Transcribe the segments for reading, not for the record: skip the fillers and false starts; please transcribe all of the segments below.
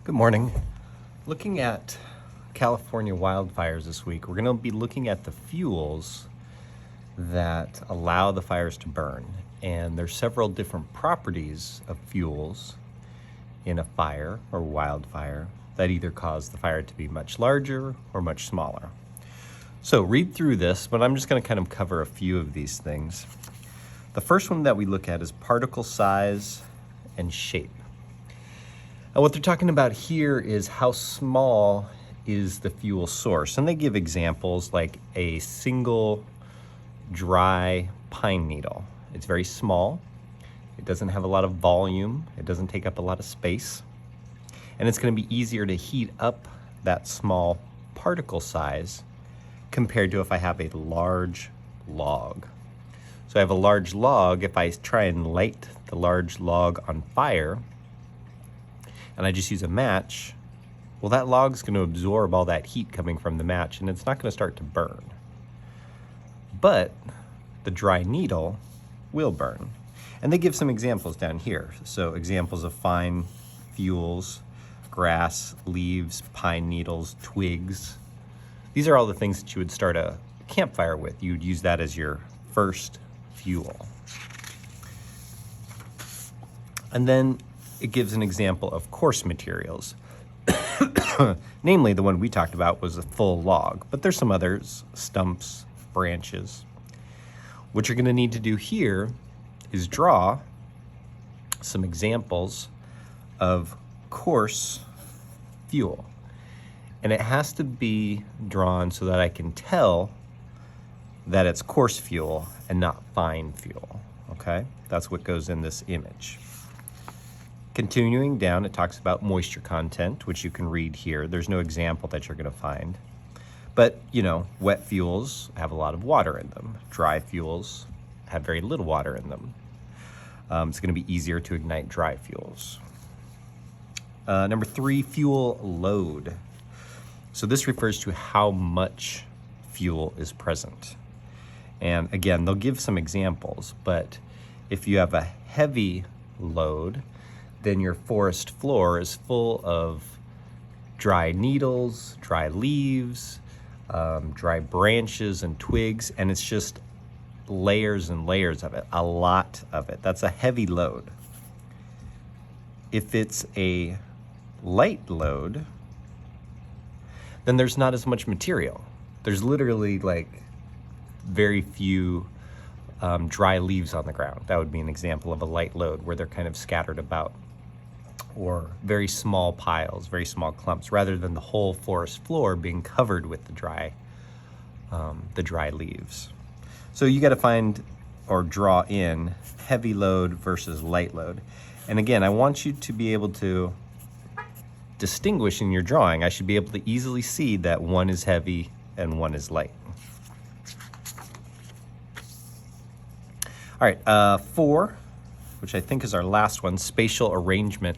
Good morning. Looking at California wildfires this week, we're going to be looking at the fuels that allow the fires to burn. And there's several different properties of fuels in a fire or wildfire that either cause the fire to be much larger or much smaller. So read through this, but I'm just going to kind of cover a few of these things. The first one that we look at is particle size and shape. What they're talking about here is how small is the fuel source. And they give examples like a single dry pine needle. It's very small. It doesn't have a lot of volume. It doesn't take up a lot of space. And it's going to be easier to heat up that small particle size compared to if I have a large log. So I have a large log. If I try and light the large log on fire, and I just use a match, well, that log's going to absorb all that heat coming from the match, and it's not going to start to burn. But the dry needle will burn. And they give some examples down here. So examples of fine fuels, grass, leaves, pine needles, twigs. These are all the things that you would start a campfire with. You would use that as your first fuel. And then it gives an example of coarse materials. Namely, the one we talked about was a full log, but there's some others, stumps, branches. What you're going to need to do here is draw some examples of coarse fuel. And it has to be drawn so that I can tell that it's coarse fuel and not fine fuel, okay? That's what goes in this image. Continuing down, it talks about moisture content, which you can read here. There's no example that you're going to find. But, wet fuels have a lot of water in them. Dry fuels have very little water in them. It's going to be easier to ignite dry fuels. Number 3, fuel load. So this refers to how much fuel is present. And again, they'll give some examples, but if you have a heavy load, then your forest floor is full of dry needles, dry leaves, dry branches and twigs, and it's just layers and layers of it, a lot of it. That's a heavy load. If it's a light load, then there's not as much material. There's literally like very few dry leaves on the ground. That would be an example of a light load where they're kind of scattered about, or very small piles, very small clumps, rather than the whole forest floor being covered with the dry leaves. So you got to find or draw in heavy load versus light load. And again, I want you to be able to distinguish in your drawing. I should be able to easily see that one is heavy and one is light. All right, 4, which I think is our last one, spatial arrangement.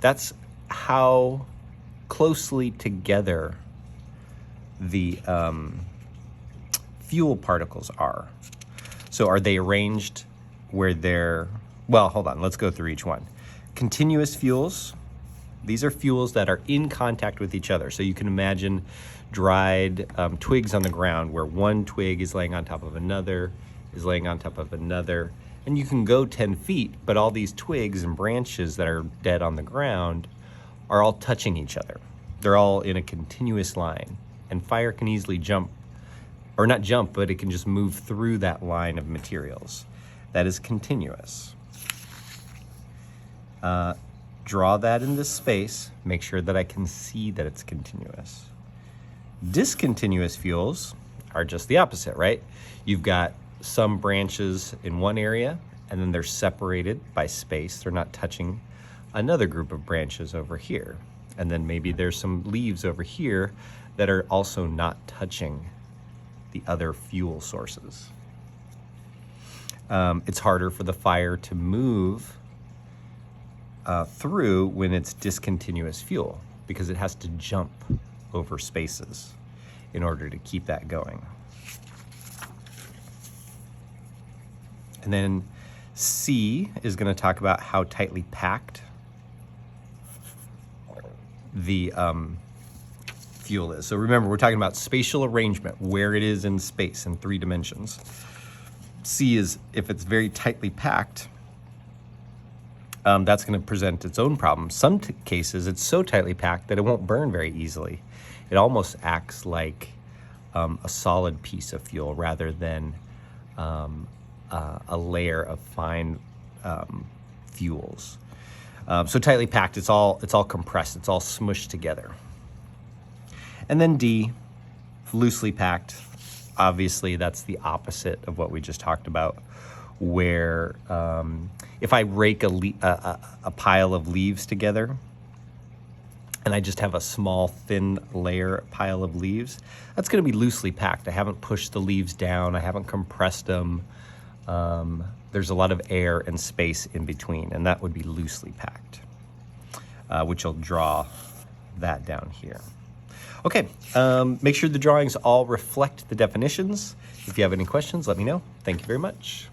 That's how closely together the fuel particles are. So are they arranged where they're, well, hold on, let's go through each one. Continuous fuels, these are fuels that are in contact with each other. So you can imagine dried twigs on the ground where one twig is laying on top of another, is laying on top of another, and you can go 10 feet, but all these twigs and branches that are dead on the ground are all touching each other. They're all in a continuous line, and fire can easily jump, or not jump, but it can just move through that line of materials. That is continuous. Draw that in this space, make sure that I can see that it's continuous. Discontinuous fuels are just the opposite, right? You've got some branches in one area, and then they're separated by space. They're not touching another group of branches over here. And then maybe there's some leaves over here that are also not touching the other fuel sources. It's harder for the fire to move through when it's discontinuous fuel because it has to jump over spaces in order to keep that going. And then C is going to talk about how tightly packed the fuel is. So remember, we're talking about spatial arrangement, where it is in space in 3 dimensions. C is if it's very tightly packed, that's going to present its own problem. Some cases, it's so tightly packed that it won't burn very easily. It almost acts like a solid piece of fuel rather than a layer of fine fuels. So tightly packed, it's all compressed, it's all smushed together. And then D, loosely packed. Obviously, that's the opposite of what we just talked about, where if I rake a pile of leaves together and I just have a small, thin layer pile of leaves, that's going to be loosely packed. I haven't pushed the leaves down. I haven't compressed them. There's a lot of air and space in between, and that would be loosely packed, which will draw that down here. Okay, make sure the drawings all reflect the definitions. If you have any questions, let me know. Thank you very much.